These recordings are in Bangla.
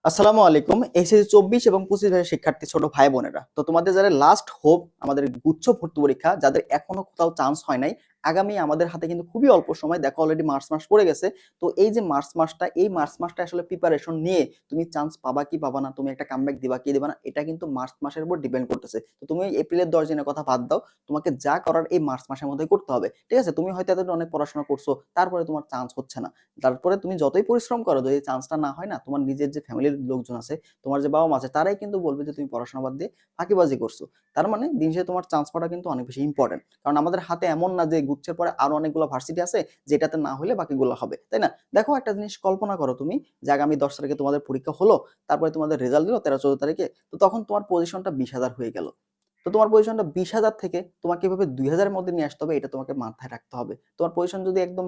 আসসালামু আলাইকুম। এসএসসি 24 এবং 25 এর শিক্ষার্থী ছোট ভাই বোনেরা, তো তোমাদের যারা লাস্ট হোপ আমাদের গুচ্ছ ভর্তি পরীক্ষা, যাদের এখনো কোথাও চান্স হয় নাই, আগামী আমাদের হাতে কিন্তু খুবই অল্প সময়, দেখো অলরেডি মার্চ মাস পড়ে গেছে। তো এই যে মার্চ মাসটা আসলে প্রিপারেশন নিয়ে তুমি চান্স পাবা কি পাবা না, তুমি একটা কামব্যাক দিবা কি দিবা না, এটা কিন্তু মার্চ মাসের উপর ডিপেন্ড করতেছে। তো তুমি এপ্রিলের 10 দিনের কথা বাদ দাও, তোমাকে যা করার এই মার্চ মাসের মধ্যে করতে হবে, ঠিক আছে? তুমি হয়তো এতদিন অনেক পড়াশোনা করছো, তারপরে তোমার চান্স হচ্ছে না, তারপরে তুমি যতই পরিশ্রম করো, যদি চান্সটা না হয় না, তোমার নিজের যে ফ্যামিলির লোকজন আছে, তোমার যে বাবা মা আছে, তারাই কিন্তু বলবে যে তুমি পড়াশোনা বাদ দিয়ে ফাঁকিবাজি করছো। তার মানে দিন শেষে তোমার চান্স পাওয়াটা কিন্তু অনেক বেশি ইম্পর্টেন্ট, কারণ আমাদের হাতে এমন না যে গুচ্ছের পরে আরো অনেকগুলো ভার্সিটি আছে যেটাতে না হলে বাকিগুলো হবে, তাই না? দেখো একটা জিনিস কল্পনা করো তুমি, যে আগামী 10 তারিখে তোমাদের পরীক্ষা হলো, তারপরে তোমাদের রেজাল্ট দিল 13-14 তারিখে, তো তখন তোমার পজিশনটা 20,000 হয়ে গেল। তো তোমার পজিশনটা 20,000 থেকে তোমাকে এভাবে 2,000 এর মধ্যে নিয়ে আসতে হবে, এটা তোমাকে মাথায় রাখতে হবে। তোমার পজিশন যদি একদম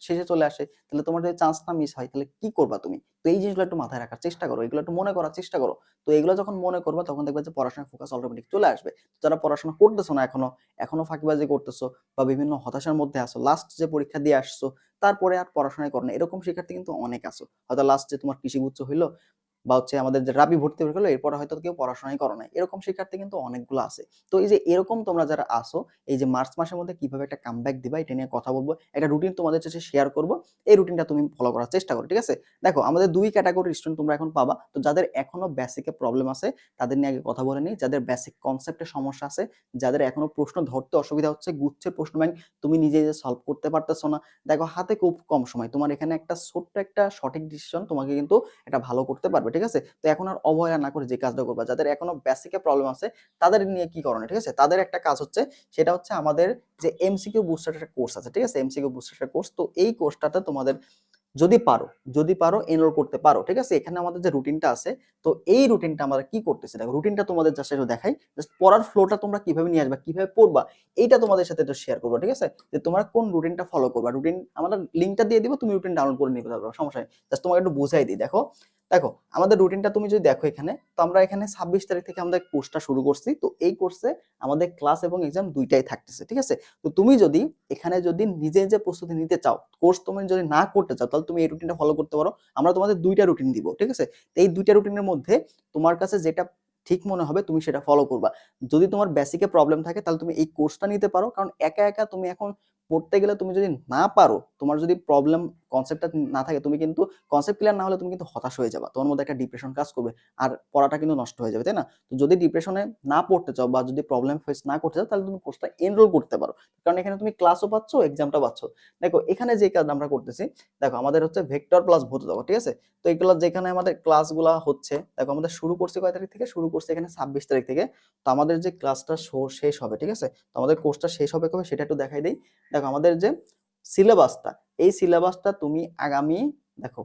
শেষে চলে আসে, তাহলে তোমার যদি চান্সটা মিস হয়, তাহলে কি করবা তুমি? তো এই জিনিসগুলো একটু মাথায় রাখার চেষ্টা করো, এগুলো একটু মনে করার চেষ্টা করো। তো এগুলো যখন মনে করবা, তখন দেখবে যে পড়াশোনার ফোকাস অটোমেটিক চলে আসবে। যারা পড়াশোনা করতেছো না এখনো ফাঁকিবাজি করতেছো বা বিভিন্ন হতাশার মধ্যে আছো, লাস্ট যে পরীক্ষা দিয়ে আসছো, তারপরে আর পড়াশোনাই করো না, এরকম শিক্ষার্থী কিন্তু অনেক আছো। হয়তো লাস্ট যে তোমার কৃষি গুচ্ছ হইলো বা হচ্ছে আমাদের যে রাবি ভর্তি হয়ে গেলো, এরপরে হয়তো কেউ পড়াশোনাই করো নাই, এরকম শিক্ষার্থী কিন্তু অনেকগুলো আছে। তো এই যে এরকম তোমরা যারা আসো, এই যে মার্চ মাসের মধ্যে কিভাবে একটা কামব্যাক দিবা, এটা নিয়ে কথা বলবো, একটা রুটিন তোমাদের কাছে শেয়ার করবো। এই রুটিনটা তুমি ফলো করার চেষ্টা করো, ঠিক আছে? দেখো আমাদের দুই ক্যাটাগরির স্টুডেন্ট তোমরা এখন পাবা। তো যাদের এখনো বেসিকে প্রবলেম আছে, তাদের নিয়ে আগে কথা বলে নিই। যাদের বেসিক কনসেপ্টে সমস্যা আছে, যাদের এখনো প্রশ্ন ধরতে অসুবিধা হচ্ছে, গুচ্ছের প্রশ্ন ব্যাংক তুমি নিজে যে সলভ করতে পারতেছো না, দেখো হাতে খুব কম সময়, তোমার এখানে একটা ছোট্ট একটা সঠিক ডিসিশন তোমাকে কিন্তু এটা ভালো করতে পারবে, ঠিক আছে? তো এখন আর অবহেলা না করে যে কাজটা করবা, যাদের এখনো বেসিকে প্রবলেম আছে, তাদের নিয়ে কি করণীয়, ঠিক আছে? তাদের একটা কাজ হচ্ছে, সেটা হচ্ছে আমাদের যে এমসিকিউ বুস্টার একটা কোর্স আছে, ঠিক আছে? এমসিকিউ বুস্টার একটা কোর্স, তো এই কোর্সটাতে তোমাদের যদি পারো এনরোল করতে পারো, ঠিক আছে? এখানে আমাদের যে রুটিনটা আছে, তো এই রুটিনটা আমরা কি করতেছি, দেখো রুটিনটা তোমাদের জাস্ট একটু দেখাই, জাস্ট পড়ার ফ্লোটা তোমরা কিভাবে নিয়ে আসবা, কিভাবে পড়বা, এইটা তোমাদের সাথে একটু শেয়ার করবো, ঠিক আছে? যে তোমরা কোন রুটিনটা ফলো করবা, রুটিন আমরা লিঙ্কটা দিয়ে দিব, তুমি রুটিন ডাউনলোড করে নিতে পারবে, সমস্যা নেই। জাস্ট তোমাকে একটু বুঝাই দিই, দেখো দেখো আমাদের রুটিনটা তুমি যদি দেখো এখানে, তো আমরা এখানে 26 তারিখ থেকে আমাদের কোর্সটা শুরু করছি। তো এই কোর্সে আমাদের ক্লাস এবং এক্সাম দুইটাই থাকতেছে, ঠিক আছে? তো তুমি যদি এখানে যদি নিজে যে প্রস্তুতি নিতে চাও, কোর্স তুমি যদি না করতে চাও, তাহলে তুমি এই রুটিনটা ফলো করতে পারো। আমরা তোমাদের দুইটা রুটিন দিব, ঠিক আছে? তো এই দুইটা রুটিনের মধ্যে তোমার কাছে যেটা ঠিক মনে হবে তুমি সেটা ফলো করবা। যদি তোমার বেসিকে প্রবলেম থাকে, তাহলে তুমি এই কোর্সটা নিতে পারো, কারণ একা একা তুমি এখন পড়তে গেলে, তুমি যদি না পারো, তোমার যদি প্রবলেম কনসেপ্টটা না থাকে, তুমি কিন্তু কনসেপ্ট ক্লিয়ার না হলে তুমি কিন্তু হতাশ হয়ে যাবা, তোমার মধ্যে একটা ডিপ্রেশন কাজ করবে, আর পড়াটা কিন্তু নষ্ট হয়ে যাবে, তাই না? তো যদি ডিপ্রেশনে না পড়তে চাও বা যদি প্রবলেম ফেস না করতে চাও, তাহলে তুমি কোর্সটা এনরোল করতে পারো, কারণ এখানে তুমি ক্লাসও পাচ্ছ, এক্সামটা পাচ্ছ। দেখো এখানে যে কাজ আমরা করতেছি, দেখো আমাদের হচ্ছে ভেক্টর প্লাস ভৌতত্ত্ব, ঠিক আছে? তো এগুলো যেখানে আমাদের ক্লাসগুলো হচ্ছে, দেখো আমাদের শুরু করছি কয় তারিখ থেকে, শুরু করছি এখানে 26 তারিখ থেকে। তো আমাদের যে ক্লাসটা শেষ হবে, ঠিক আছে? তো আমাদের কোর্সটা শেষ হবে কবে, সেটা একটু দেখাই দিই। দেখো আমাদের যে সিলেবাসটা, এই সিলেবাসটা তুমি আগামী, দেখো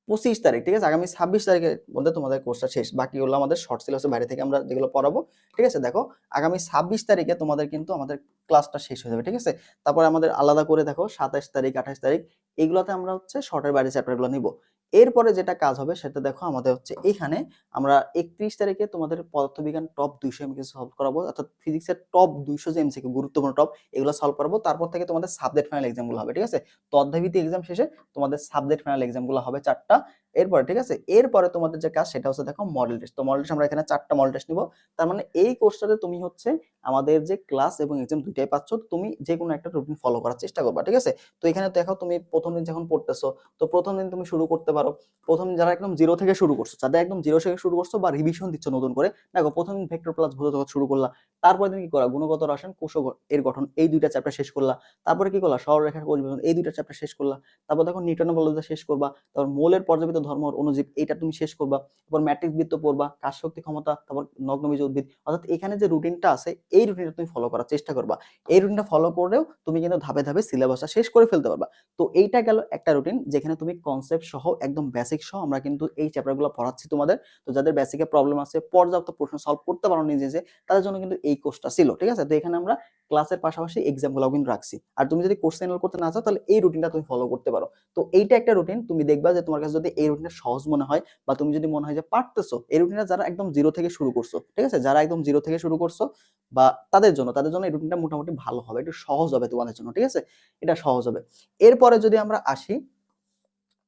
25 তারিখ, ঠিক আছে? আগামী 26 তারিখের মধ্যে তোমাদের কোর্সটা শেষ, বাকিগুলো আমাদের শর্ট সিলেবাসের বাইরে থেকে আমরা যেগুলো পড়াবো, ঠিক আছে? দেখো আগামী 26 তারিখে তোমাদের কিন্তু আমাদের ক্লাসটা শেষ হয়ে যাবে, ঠিক আছে? তারপরে আমাদের আলাদা করে দেখো 27 তারিখ, 28 তারিখ, এইগুলোতে আমরা হচ্ছে শর্টের বাইরে চ্যাপ্টারগুলো নিব। এরপরে যেটা কাজ হবে সেটা দেখো, আমাদের হচ্ছে এইখানে আমরা 31 তারিখে তোমাদের পদার্থবিজ্ঞান টপ 200 এমসিকিউ সলভ করাবো, অর্থাৎ ফিজিক্সের টপ 200 যে এমসিকিউ গুরুত্বপূর্ণ টপ, এগুলো সলভ করাবো। তারপর থেকে তোমাদের সাবজেক্ট ফাইনাল এক্সামগুলো হবে, ঠিক আছে? তো অধ্যায়ভিত্তিক এক্সাম শেষে তোমাদের সাবজেক্ট ফাইনাল এক্সামগুলো হবে 4টা। এরপরে, ঠিক আছে, এরপরে তোমাদের যে কাজ সেটা হচ্ছে দেখো মডেল টেস্ট। তো মডেল টেস্ট আমরা এখানে 4টা মডেল টেস্ট নিব। তার মানে এই কোর্সটাতে তুমি হচ্ছে আমাদের যে ক্লাস এবং এক্সাম দুইটাই পাচ্ছ, তুমি যে কোনো একটা রুটিন ফলো করার চেষ্টা করবা, ঠিক আছে? তো এখানে দেখো তুমি প্রথম দিন যখন পড়তেছো, তো প্রথম দিন তুমি শুরু করতে পারো, প্রথম দিন যারা একদম জিরো থেকে শুরু করছো, যাদের একদম জিরো থেকে শুরু করছো বা রিভিশন দিচ্ছ নতুন করে, দেখো প্রথম দিন ভেক্টর প্লাস ভৌত শুরু করলা, তারপরে দিন কি করা, গুণগত রসায়ন, কোষ এর গঠন, এই দুইটা চ্যাপ্টার শেষ করলা। তারপরে কি করলা, সরলরেখার কোষ বিভাজন, এই দুইটা চ্যাপ্টার শেষ করলা। তারপর দেখো নিউটনের বলবিদ্যা শেষ করবা। তারপর মৌলের পর্যাবৃত্ত ধর্ম অণুজীব, এটা তুমি শেষ করবা। তারপর ম্যাট্রিক্স বৃত্ত পড়বা, কাজ শক্তি ক্ষমতা, তারপর নগ্নবীজ উদ্ভিদ। অর্থাৎ এখানে যে রুটিনটা আছে, এই রুটিনটা তুমি ফলো করার চেষ্টা করবা। এই রুটিনটা ফলো করেও তুমি কিন্তু ধাপে ধাপে সিলেবাসটা শেষ করে ফেলতে পারবা। তো এইটা গেল একটা রুটিন, যেখানে তুমি কনসেপ্ট সহ একদম বেসিক সহ আমরা কিন্তু এই চ্যাপ্টারগুলো পড়াচ্ছি তোমাদের। তো যাদের বেসিকে প্রবলেম আছে, পর্যাপ্ত প্রশ্ন সলভ করতে পারো নিজে যে, তাদের জন্য কিন্তু এই কোর্সটা ছিল, ঠিক আছে? তো এখানে আমরা ক্লাসের পাশাপাশি এক্সামগুলো কিন্তু রাখছি। আর তুমি যদি কোর্স এনরোল করতে না চাও, তাহলে এই রুটিনটা তুমি ফলো করতে পারো। তো এইটা একটা রুটিন, তুমি দেখবা যে তোমার কাছে যদি এই রুটিনটা সহজ মনে হয়, বা তুমি যদি মনে হয় যে পারতেছো, এই রুটিনটা যারা একদম জিরো থেকে শুরু করছো, ঠিক আছে, যারা একদম জিরো থেকে শুরু করছো, বা তাদের জন্য এই রুটিনটা মোটামুটি ভালো হবে, একটু সহজ হবে তোমাদের জন্য, ঠিক আছে? এটা সহজ হবে। এরপরে যদি আমরা আসি,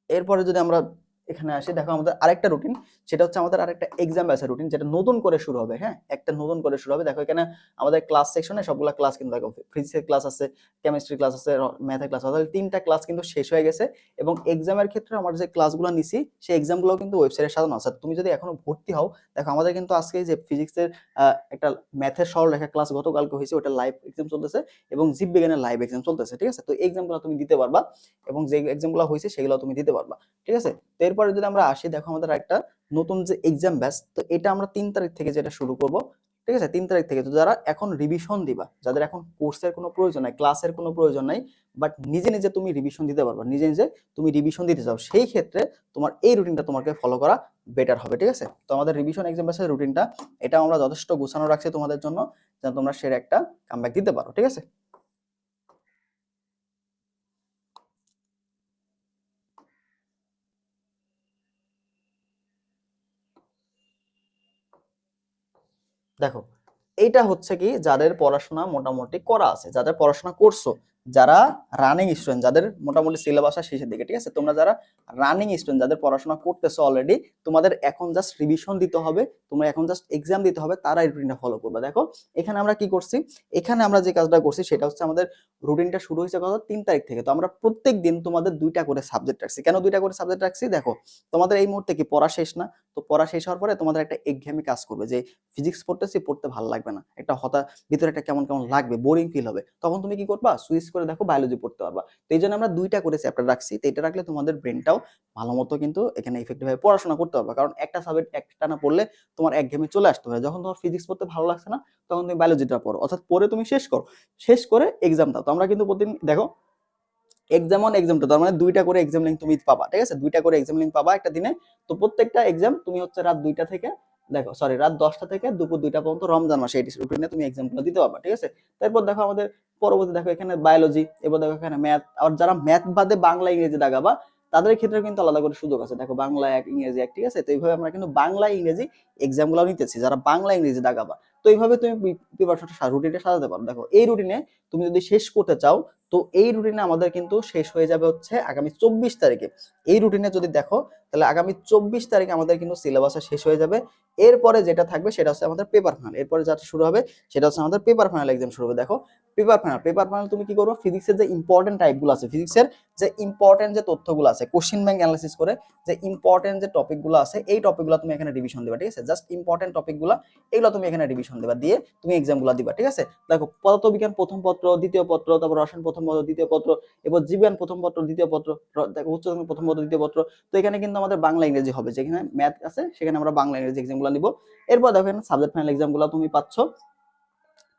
এরপরে যদি আমরা এখানে আসি, দেখো আমাদের আরেকটা রুটিন, সেটা হচ্ছে আমাদের আরেকটা এক্সাম ব্যাচের রুটিন, যেটা নতুন করে শুরু হবে। হ্যাঁ, একটা নতুন করে শুরু হবে। দেখো এখানে আমাদের ক্লাস সেকশনে সবগুলা ক্লাস কিন্তু দেখো, ফিজিক্সের ক্লাস আছে, কেমিস্ট্রি ক্লাস আছে, ম্যাথের ক্লাস আছে, তাহলে 3টা ক্লাস কিন্তু শেষ হয়ে গেছে। এবং এক্সামের ক্ষেত্রে আমার যে ক্লাসগুলো নিছি সেই এক্সামগুলো কিন্তু ওয়েবসাইটে সাজানো আছে। তুমি যদি এখনো ভর্তি হও, দেখো আমাদের কিন্তু আজকে যে ফিজিক্সের একটা ম্যাথের সরলরেখা ক্লাস গতকালকে হয়েছে, ওটা লাইভ এক্সাম চলতেছে, এবং জীববিজ্ঞানের লাইভ এক্সাম চলতেছে। ঠিক আছে, তো এই এক্সামগুলো তুমি দিতে পারবা, এবং যে এক্সামগুলো হয়েছে সেগুলো তুমি দিতে পারবা। ঠিক আছে, তো এরপরে যদি আমরা আসি, দেখো আমাদের একটা নতুন যে এক্সাম ব্যাচ, তো এটা আমরা 3 তারিখ থেকে যেটা শুরু করব। ঠিক আছে, 3 তারিখ থেকে। তো যারা এখন রিভিশন দিবা, যাদের এখন কোর্সের কোনো প্রয়োজন নাই, ক্লাসের কোনো প্রয়োজন নাই, বাট নিজে নিজে তুমি রিভিশন দিতে পারবা, নিজে নিজে তুমি রিভিশন দিতে চাও, সেই ক্ষেত্রে তোমার এই রুটিনটা তোমাকে ফলো করা বেটার হবে। ঠিক আছে, তো আমাদের রিভিশন এক্সাম ব্যাচের রুটিনটা, এটা আমরা যথেষ্ট গোছানো রাখছি তোমাদের জন্য, যেন তোমরা সের একটা কামব্যাক দিতে পারো। ঠিক আছে, দেখো এইটা হচ্ছে কি, যাদের পড়াশোনা মোটামুটি করা আছে, যাদের পড়াশোনা করছো, যারা রানিং স্টুডেন্ট, যাদের মোটামুটি সিলেবাস শেষের দিকে। ঠিক আছে, তোমরা যারা রানিং স্টুডেন্ট, যাদের পড়াশোনা করতেছো অলরেডি, তোমাদের এখন জাস্ট রিভিশন দিতে হবে, তোমরা এখন জাস্ট এক্সাম দিতে হবে, তারা এই রুটিনটা ফলো করবে। দেখো এখানে আমরা কি করছি, এখানে আমরা যে কাজটা করছি সেটা হচ্ছে, আমাদের রুটিনটা শুরু হয়েছে কত, 3 তারিখ থেকে। তো আমরা প্রত্যেক দিন তোমাদের 2টা করে সাবজেক্ট রাখছি। কেন 2টা করে সাবজেক্ট রাখছি, দেখো তোমাদের এই মুহূর্তে কি পড়া শেষ না, তো পড়া শেষ হওয়ার পরে তোমাদের একটা একঘেয়েমি কাজ করবে, যে ফিজিক্স পড়তেছি, পড়তে ভালো লাগবে না, একটা ভিতরে একটা কেমন কেমন লাগবে, বোরিং ফিল হবে, তখন তুমি কি করবা, সুইচ করে দেখো বায়োলজি পড়তে পারবা। তো এই জন্য আমরা 2টা করে চ্যাপ্টার রাখছি। তো এটা রাখলে তোমাদের ব্রেনটাও ভালো মতো কিন্তু এখানে ইফেক্টিভ ভাবে পড়াশোনা করতে পারবা, কারণ একটা সাবজেক্ট একটা না পড়লে তোমার একঘেয়েমি চলে আসতে পারে। যখন তোমার ফিজিক্স পড়তে ভালো লাগছে না, তখন তুমি বায়োলজিটা পড়ো, অর্থাৎ পড়ে তুমি শেষ করো, শেষ করে এক্সাম দাও। তো আমরা কিন্তু প্রতিদিন দেখো এক্সাম 1 এক্সাম 2, তার মানে 2টা করে এক্সাম লিঙ্ক তুমি পাবা। ঠিক আছে, 2টা করে এক্সাম লিঙ্ক পাবা একটা দিনে। তো প্রত্যেকটা এক্সাম তুমি হচ্ছে রাত 2টা থেকে, দেখো সরি, রাত 10টা থেকে দুপুর 2টা পর্যন্ত রমজান মাসে এই রুটিনে তুমি এক্সামগুলো দিতে পারবা। ঠিক আছে, তারপর দেখো আমাদের পরবর্তী, দেখো এখানে বায়োলজি, এবার দেখো এখানে ম্যাথ। আর যারা ম্যাথ বাদে বাংলা ইংরেজি দাগাবা, তাদের ক্ষেত্রে কিন্তু আলাদা করে সুযোগ আছে। দেখো বাংলা 1, ইংরেজি 1। ঠিক আছে, তো এইভাবে আমরা কিন্তু বাংলা ইংরেজি এক্সামগুলো নিতেছি, যারা বাংলা ইংরেজি দাগাবা। তো এইভাবে তুমি প্রিপারেশনটা রুটিনটা সাজাতে পারো। দেখো এই রুটিনে তুমি যদি শেষ করতে চাও, তো এই রুটিনে আমাদের কিন্তু শেষ হয়ে যাবে হচ্ছে আগামী 24 তারিখে। এই রুটিনে যদি দেখো, তাহলে আগামী 24 তারিখে আমাদের কিন্তু সিলেবাসটা শেষ হয়ে যাবে। এরপরে যেটা থাকবে সেটা হচ্ছে আমাদের পেপার ফাইনাল। এরপরে যেটা শুরু হবে সেটা হচ্ছে আমাদের পেপার ফাইনাল এক্সাম শুরু হবে। দেখো পেপার ফাইনাল তুমি কি করবে, ফিজিক্সের যে ইম্পর্টেন্ট টাইপগুলো আছে, ফিজিক্সের যে ইম্পর্টেন্ট যে তথ্যগুলো আছে, কোশ্চেন ব্যাংক অ্যানালাইসিস করে যে ইম্পর্টেন্ট যে টপিকগুলো আছে, এই টপিকগুলো তুমি এখানে রিভিশন দিবা। ঠিক আছে, জাস্ট ইম্পর্টেন্ট টপিকগুলো, এগুলো তুমি এখানে রিভিশন দিবা, দিয়ে তুমি এক্সামগুলো দিবা। ঠিক আছে, দেখো পদার্থবিজ্ঞান প্রথম পত্র, দ্বিতীয় পত্র, তারপর রসায়ন প্রথম পত্র, দ্বিতীয় পত্র, এবার জীববিজ্ঞান প্রথম পত্র, দ্বিতীয় পত্র, দেখো উচ্চতম প্রথম পত্র, দ্বিতীয় পত্র। তো এখানে কিন্তু আমাদের বাংলা ইংরেজি হবে, যেখানে ম্যাথ আছে সেখানে আমরা বাংলা ইংরেজি এক্সামগুলো নিব। এরপর দেখো এখানে সাবজেক্ট ফাইনাল এক্সামগুলো তুমি পাচ্ছ।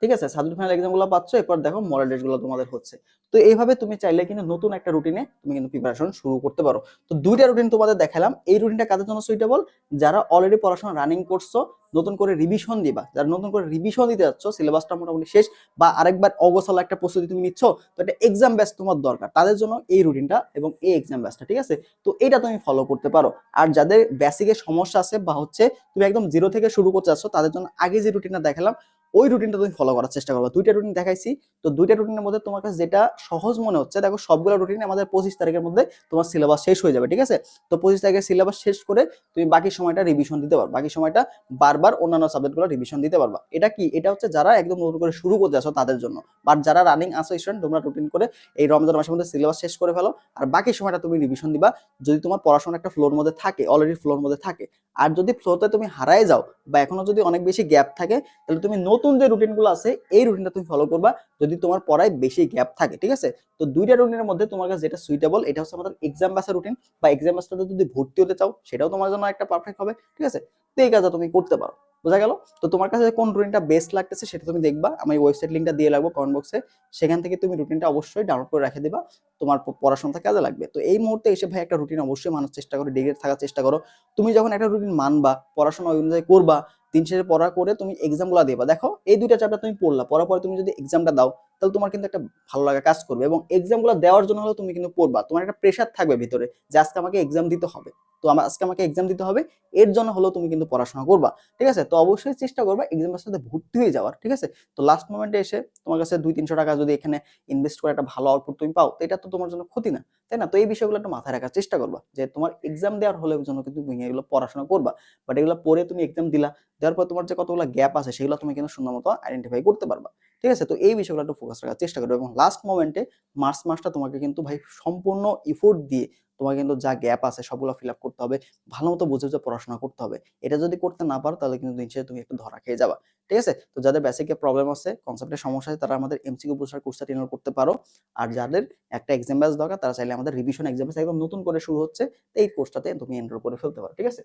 ঠিক আছে, সাবজেক্ট ফাইনাল এক্সামগুলো পাচ্ছ, এরপর দেখো মডেল টেস্টগুলো তোমাদের হচ্ছে। তো এইভাবে তুমি চাইলে কিন্তু নতুন একটা রুটিনে তুমি কিন্তু প্রিপারেশন শুরু করতে পারো। তো 2টা রুটিন তোমাদের দেখালাম। এই রুটিনটা কাদের জন্য সুইটেবল, যারা অলরেডি পড়াশোনা রানিং করছো, নতুন করে রিভিশন দিবা, যারা নতুন করে রিভিশন দিতে যাচ্ছ, সিলেবাসটা মোটামুটি শেষ, বা আরেকবার অগোছালো একটা প্রস্তুতি তুমি নিচ্ছ, তো একটা এক্সাম ব্যাচ তোমার দরকার, তাদের জন্য এই রুটিনটা এবং এই এক্সাম ব্যাচটা। ঠিক আছে, তো এটা তুমি ফলো করতে পারো। আর যাদের বেসিকের সমস্যা আছে, বা হচ্ছে তুমি একদম জিরো থেকে শুরু করতে চাচ্ছ, তাদের জন্য আগে যে রুটিনটা দেখালাম ওই রুটিনটা তুমি ফলো করার চেষ্টা করবে। 2টা রুটিন দেখাইছি, তো 2টা রুটিনের মধ্যে তোমার কাছে যেটা সহজ মনে হচ্ছে, দেখো সবগুলো রুটিনে আমাদের 25 তারিখের মধ্যে তোমার সিলেবাস শেষ হয়ে যাবে। ঠিক আছে, তো 25 তারিখের সিলেবাস শেষ করে তুমি বাকি সময়টা রিভিশন দিতে পারবে, বাকি সময়টা বারবার অন্যান্য সাবজেক্টগুলো রিভিশন দিতে পারবা। এটা কি, এটা হচ্ছে যারা একদম নতুন করে শুরু করতে আসো তাদের জন্য। বাট যারা রানিং আসো স্টুডেন্ট, তোমরা রুটিন করে এই রমজান মাসের মধ্যে সিলেবাস শেষ করে ফেলো, আর বাকি সময়টা তুমি রিভিশন দিবা, যদি তোমার পড়াশোনা একটা ফ্লোর মধ্যে থাকে, অলরেডি ফ্লোর মধ্যে থাকে। আর যদি ফ্লোতে তুমি হারায় যাও, বা এখনো যদি অনেক বেশি গ্যাপ থাকে, তাহলে তুমি নতুন যে রুটিনগুলো আছে এই রুটিনটা তুমি ফলো করবা, যদি তোমার পড়ায় বেশি গ্যাপ থাকে। ঠিক আছে, তো 2টা রুটিনের মধ্যে তোমার কাছে যেটা সুইটেবল, এটা হচ্ছে আমাদের এক্সাম ব্যাচের রুটিন, বা এক্সাম ব্যাচটাতে যদি ভর্তি হতে চাও সেটাও তোমার জন্য একটা পারফেক্ট হবে। ঠিক আছে, তো এই কাজটা তুমি করতে পারো। বোঝা গেল? তো তোমার কাছে কোন রুটিনটা বেস্ট লাগতেছে সেটা তুমি দেখবা, আমি ওয়েবসাইট লিংকটা দিয়ে রাখবো কমেন্ট বক্সে, সেখান থেকে তুমি রুটিনটা অবশ্যই ডাউনলোড করে রেখে দিবা, তোমার পড়াশোনাটা কাজে লাগবে। তো এই মুহূর্তে এসে ভাই একটা রুটিন অবশ্যই মানার চেষ্টা করো, ডেডিকেট থাকার চেষ্টা করো। তুমি যখন একটা রুটিন মানবা, পড়াশোনা ওই অনুযায়ী করবা, দিন শেষে পড়া করে তুমি এক্সামগুলো দিবা। দেখো এই 2টা চ্যাপ্টার তুমি পড়লা, পড়ার পরে তুমি যদি এক্সামটা দাও, তাহলে তোমার কিন্তু একটা ভালো লাগা কাজ করবে এবং এক্সামগুলো দেওয়ার জন্য হলেও তুমি কিন্তু পড়বা। তোমার একটা প্রেশার থাকবে ভিতরে যে আজকে আমাকে এক্সাম দিতে হবে। তো আজকে আমাকে এক্সাম দিতে হবে, এর জন্য হলেও তুমি কিন্তু পড়াশোনা করবা। ঠিক আছে? তো অবশ্যই চেষ্টা করবা এক্সামের সাথে ভর্তি হয়ে যাওয়ার। ঠিক আছে? তো লাস্ট মোমেন্টে এসে তোমার কাছে ২-৩০০ টাকা যদি এখানে ইনভেস্ট করে একটা ভালো আউটপুট তুমি পাও, তো এটা তো তোমার জন্য ক্ষতি না। তাই না? তো এই বিষয়গুলো একটু মাথায় রাখার চেষ্টা করবা যে তোমার এক্সাম দেওয়ার হলেও জন্য কিন্তু তুমি এগুলো পড়াশোনা করবা। বাট এগুলো পড়ে তুমি এক্সাম দিলা, দেওয়ার পর তোমার যে কতগুলো গ্যাপ আছে সেগুলো তুমি কিন্তু সুন্দর মতো আইডেন্টিফাই করতে পারবা। ঠিক আছে? তো এই বিষয়গুলো একটু ফোকাস রাখার চেষ্টা করবে এবং লাস্ট মোমেন্টে মার্চ মাসটা তোমাকে কিন্তু ভাই সম্পূর্ণ এফোর্ট দিয়ে তোমাকে কিন্তু যা গ্যাপ আছে সবগুলো ফিল আপ করতে হবে। ভালো মতো বুঝে বুঝে পড়াশোনা করতে হবে। এটা যদি করতে না পারো তাহলে কিন্তু দিন শেষে তুমি একটু ধরা খেয়ে যাবা। ঠিক আছে? তো যাদের বেসিকে প্রবলেম আছে, কনসেপ্টের সমস্যা আছে তারা আমাদের এমসিকিউ বুস্টার কোর্সটা এনরোল করতে পারো। আর যাদের একটা এক্সাম ব্যাচ দরকার তারা চাইলে আমাদের রিভিশন এক্সাম ব্যাচ একদম নতুন করে শুরু হচ্ছে। এই কোর্সটাতে তুমি এনরোল করে ফেলতে পারো। ঠিক আছে?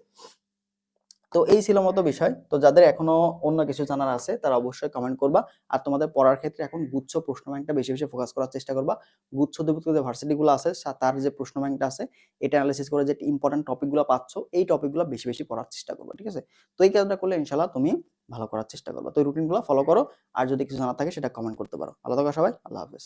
তো এই ছিল মতো বিষয়। তো যাদের এখনো অন্য কিছু জানার আছে তারা অবশ্যই কমেন্ট করবা। আর তোমাদের পড়ার ক্ষেত্রে এখন গুচ্ছ প্রশ্ন ব্যাংকটা বেশি, বেশি ফোকাস করার চেষ্টা করবা। গুচ্ছ অধিভুক্ত যে ভার্সিটি গুলো আছে তার যে প্রশ্ন ব্যাংকটা আছে এটা এনালাইসিস করে যে ইম্পোর্টেন্ট টপিক গুলো পাচ্ছ, এই টপিক গুলো বেশি, বেশি পড়ার চেষ্টা করবা। ঠিক আছে? তো এই কাজটা করলে ইনশাআল্লাহ তুমি ভালো করার চেষ্টা করবা। তো এই রুটিন গুলো ফলো করো। আর যদি কিছু জানার থাকে সেটা কমেন্ট করতে পারো। ভালো থাকো সবাই। আল্লাহ হাফেজ।